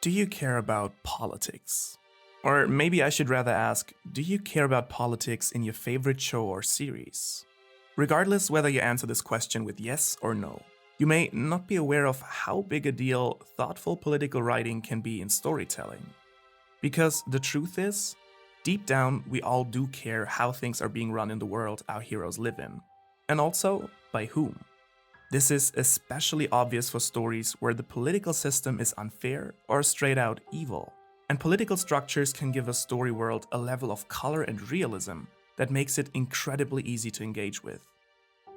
Do you care about politics? Or maybe I should rather ask, do you care about politics in your favorite show or series? Regardless whether you answer this question with yes or no, you may not be aware of how big a deal thoughtful political writing can be in storytelling. Because the truth is, deep down we all do care how things are being run in the world our heroes live in. And also, by whom. This is especially obvious for stories where the political system is unfair or straight out evil, and political structures can give a story world a level of color and realism that makes it incredibly easy to engage with.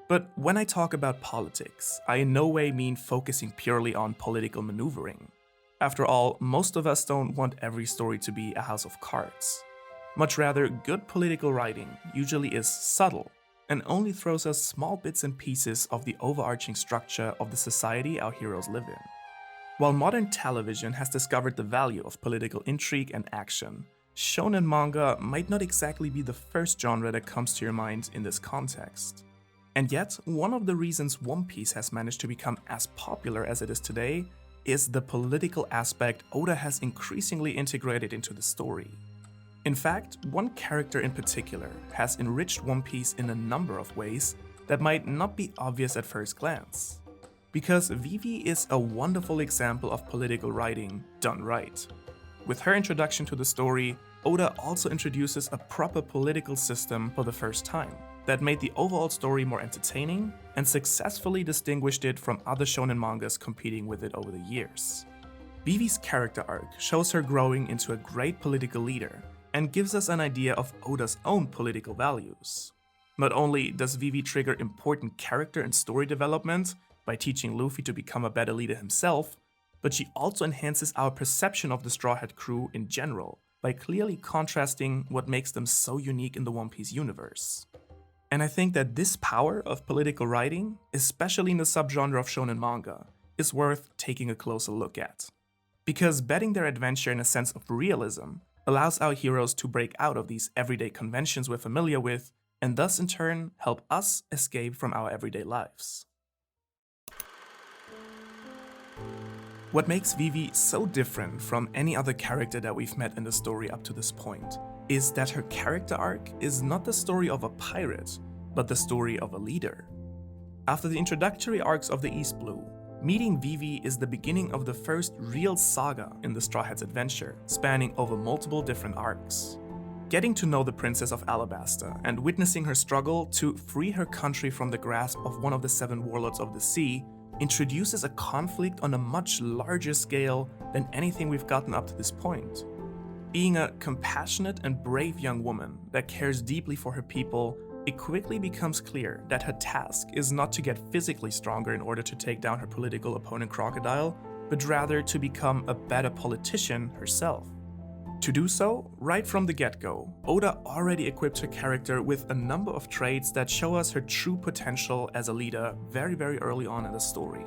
But when I talk about politics, I in no way mean focusing purely on political maneuvering. After all, most of us don't want every story to be a house of cards. Much rather, good political writing usually is subtle and only throws us small bits and pieces of the overarching structure of the society our heroes live in. While modern television has discovered the value of political intrigue and action, shonen manga might not exactly be the first genre that comes to your mind in this context. And yet, one of the reasons One Piece has managed to become as popular as it is today is the political aspect Oda has increasingly integrated into the story. In fact, one character in particular has enriched One Piece in a number of ways that might not be obvious at first glance. Because Vivi is a wonderful example of political writing done right. With her introduction to the story, Oda also introduces a proper political system for the first time that made the overall story more entertaining and successfully distinguished it from other shonen mangas competing with it over the years. Vivi's character arc shows her growing into a great political leader and gives us an idea of Oda's own political values. Not only does Vivi trigger important character and story development by teaching Luffy to become a better leader himself, but she also enhances our perception of the Straw Hat crew in general by clearly contrasting what makes them so unique in the One Piece universe. And I think that this power of political writing, especially in the subgenre of shonen manga, is worth taking a closer look at. Because betting their adventure in a sense of realism allows our heroes to break out of these everyday conventions we're familiar with, and thus in turn help us escape from our everyday lives. What makes Vivi so different from any other character that we've met in the story up to this point is that her character arc is not the story of a pirate, but the story of a leader. After the introductory arcs of the East Blue, meeting Vivi is the beginning of the first real saga in the Straw Hat's adventure, spanning over multiple different arcs. Getting to know the Princess of Alabasta and witnessing her struggle to free her country from the grasp of one of the 7 warlords of the sea introduces a conflict on a much larger scale than anything we've gotten up to this point. Being a compassionate and brave young woman that cares deeply for her people, it quickly becomes clear that her task is not to get physically stronger in order to take down her political opponent Crocodile, but rather to become a better politician herself. To do so, right from the get-go, Oda already equipped her character with a number of traits that show us her true potential as a leader very early on in the story.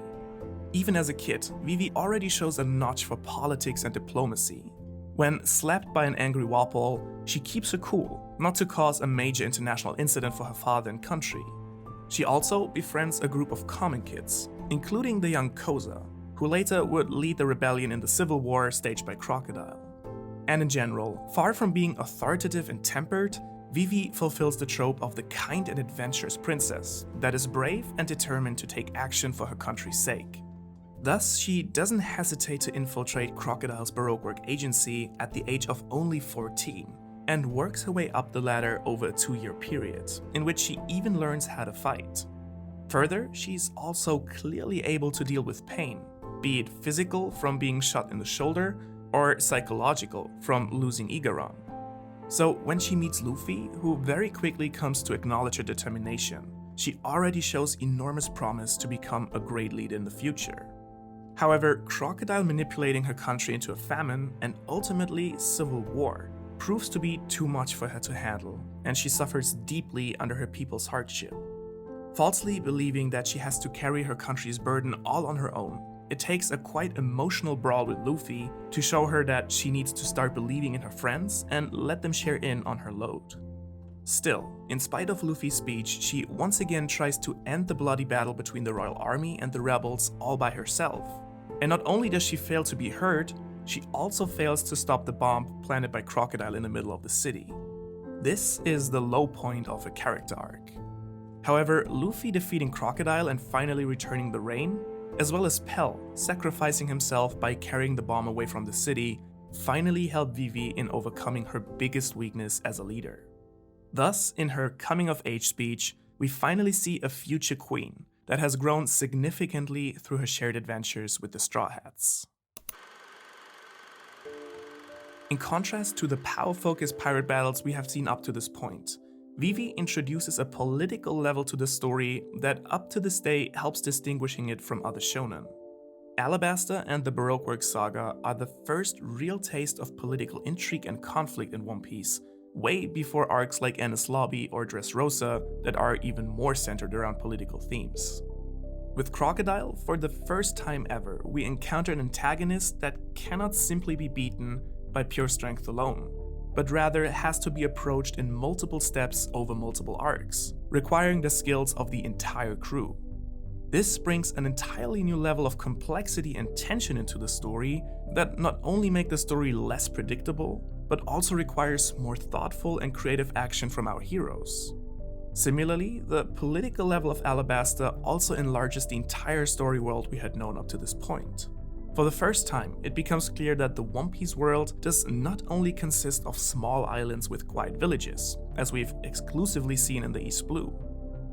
Even as a kid, Vivi already shows a notch for politics and diplomacy. When slapped by an angry Walpole, she keeps her cool, not to cause a major international incident for her father and country. She also befriends a group of common kids, including the young Koza, who later would lead the rebellion in the civil war staged by Crocodile. And in general, far from being authoritative and tempered, Vivi fulfills the trope of the kind and adventurous princess that is brave and determined to take action for her country's sake. Thus, she doesn't hesitate to infiltrate Crocodile's Baroque work agency at the age of only 14, and works her way up the ladder over a 2-year period, in which she even learns how to fight. Further, she's also clearly able to deal with pain, be it physical from being shot in the shoulder, or psychological from losing Igaron. So when she meets Luffy, who very quickly comes to acknowledge her determination, she already shows enormous promise to become a great leader in the future. However, Crocodile manipulating her country into a famine and ultimately civil war proves to be too much for her to handle, and she suffers deeply under her people's hardship. Falsely believing that she has to carry her country's burden all on her own, it takes a quite emotional brawl with Luffy to show her that she needs to start believing in her friends and let them share in on her load. Still, in spite of Luffy's speech, she once again tries to end the bloody battle between the royal army and the rebels all by herself. And not only does she fail to be heard, she also fails to stop the bomb planted by Crocodile in the middle of the city. This is the low point of a character arc. However, Luffy defeating Crocodile and finally returning the rain, as well as Pell sacrificing himself by carrying the bomb away from the city, finally helped Vivi in overcoming her biggest weakness as a leader. Thus, in her coming-of-age speech, we finally see a future queen that has grown significantly through her shared adventures with the Straw Hats. In contrast to the power-focused pirate battles we have seen up to this point, Vivi introduces a political level to the story that up to this day helps distinguishing it from other shonen. Alabasta and the Baroque Works saga are the first real taste of political intrigue and conflict in One Piece, way before arcs like Enies Lobby or Dressrosa that are even more centered around political themes. With Crocodile, for the first time ever, we encounter an antagonist that cannot simply be beaten by pure strength alone, but rather has to be approached in multiple steps over multiple arcs, requiring the skills of the entire crew. This brings an entirely new level of complexity and tension into the story that not only make the story less predictable, but also requires more thoughtful and creative action from our heroes. Similarly, the political level of Alabasta also enlarges the entire story world we had known up to this point. For the first time, it becomes clear that the One Piece world does not only consist of small islands with quiet villages, as we've exclusively seen in the East Blue.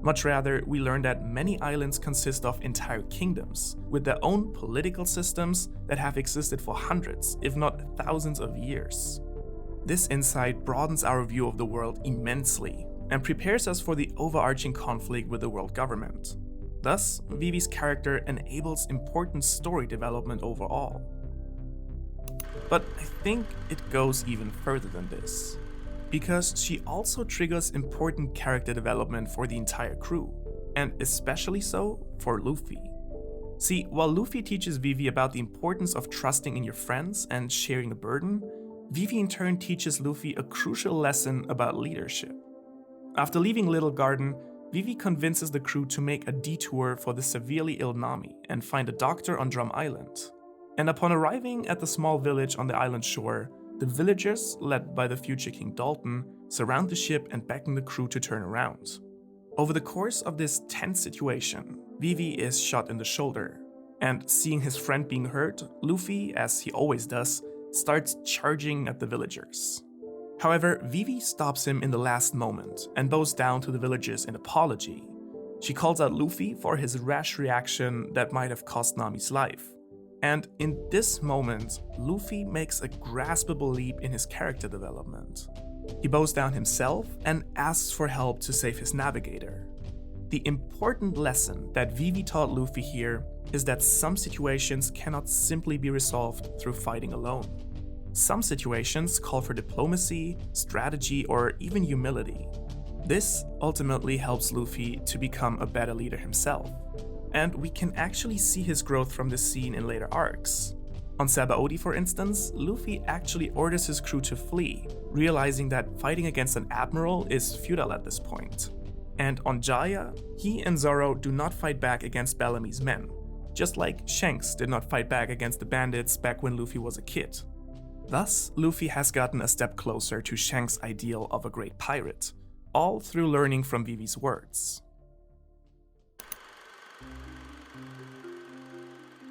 Much rather, we learn that many islands consist of entire kingdoms, with their own political systems that have existed for hundreds, if not thousands of years. This insight broadens our view of the world immensely, and prepares us for the overarching conflict with the world government. Thus, Vivi's character enables important story development overall. But I think it goes even further than this, because she also triggers important character development for the entire crew, and especially so for Luffy. See, while Luffy teaches Vivi about the importance of trusting in your friends and sharing a burden, Vivi in turn teaches Luffy a crucial lesson about leadership. After leaving Little Garden, Vivi convinces the crew to make a detour for the severely ill Nami and find a doctor on Drum Island. And upon arriving at the small village on the island shore, the villagers, led by the future King Dalton, surround the ship and beckon the crew to turn around. Over the course of this tense situation, Vivi is shot in the shoulder, and seeing his friend being hurt, Luffy, as he always does, starts charging at the villagers. However, Vivi stops him in the last moment and bows down to the villagers in apology. She calls out Luffy for his rash reaction that might have cost Nami's life. And in this moment, Luffy makes a graspable leap in his character development. He bows down himself and asks for help to save his navigator. The important lesson that Vivi taught Luffy here is that some situations cannot simply be resolved through fighting alone. Some situations call for diplomacy, strategy, or even humility. This ultimately helps Luffy to become a better leader himself, and we can actually see his growth from this scene in later arcs. On Sabaody, for instance, Luffy actually orders his crew to flee, realizing that fighting against an admiral is futile at this point. And on Jaya, he and Zoro do not fight back against Bellamy's men, just like Shanks did not fight back against the bandits back when Luffy was a kid. Thus, Luffy has gotten a step closer to Shanks' ideal of a great pirate, all through learning from Vivi's words.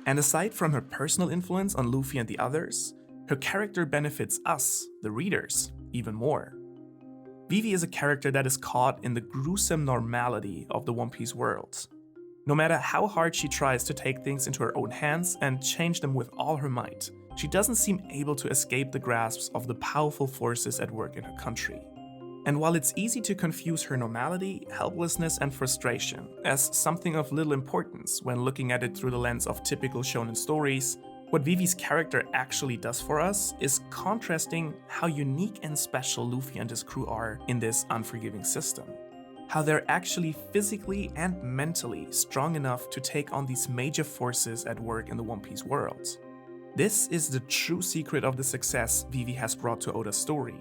And aside from her personal influence on Luffy and the others, her character benefits us, the readers, even more. Vivi is a character that is caught in the gruesome normality of the One Piece world. No matter how hard she tries to take things into her own hands and change them with all her might, she doesn't seem able to escape the grasps of the powerful forces at work in her country. And while it's easy to confuse her normality, helplessness, and frustration as something of little importance when looking at it through the lens of typical shonen stories, what Vivi's character actually does for us is contrasting how unique and special Luffy and his crew are in this unforgiving system. How they're actually physically and mentally strong enough to take on these major forces at work in the One Piece world. This is the true secret of the success Vivi has brought to Oda's story.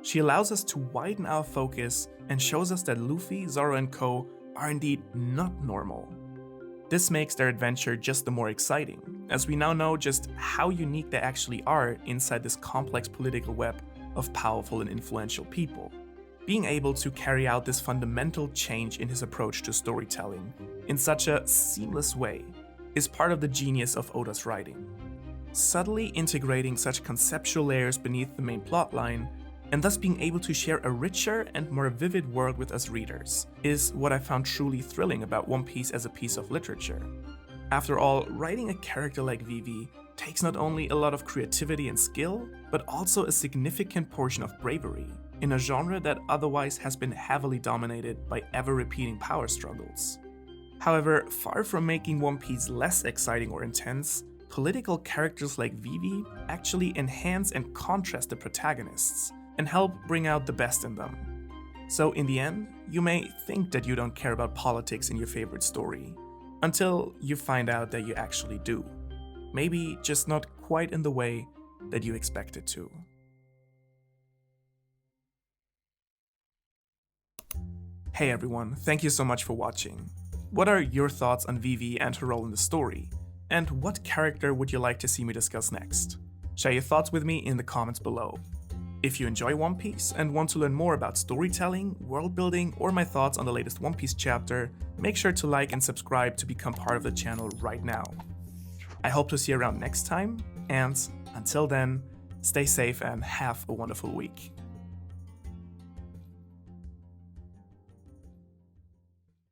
She allows us to widen our focus and shows us that Luffy, Zoro, and co. are indeed not normal. This makes their adventure just the more exciting, as we now know just how unique they actually are inside this complex political web of powerful and influential people. Being able to carry out this fundamental change in his approach to storytelling in such a seamless way is part of the genius of Oda's writing. Subtly integrating such conceptual layers beneath the main plotline, and thus being able to share a richer and more vivid world with us readers, is what I found truly thrilling about One Piece as a piece of literature. After all, writing a character like Vivi takes not only a lot of creativity and skill, but also a significant portion of bravery, in a genre that otherwise has been heavily dominated by ever-repeating power struggles. However, far from making One Piece less exciting or intense, political characters like Vivi actually enhance and contrast the protagonists, and help bring out the best in them. So in the end, you may think that you don't care about politics in your favorite story, until you find out that you actually do. Maybe just not quite in the way that you expected to. Hey everyone, thank you so much for watching. What are your thoughts on Vivi and her role in the story? And what character would you like to see me discuss next? Share your thoughts with me in the comments below. If you enjoy One Piece and want to learn more about storytelling, world building, or my thoughts on the latest One Piece chapter, make sure to like and subscribe to become part of the channel right now. I hope to see you around next time, and until then, stay safe and have a wonderful week.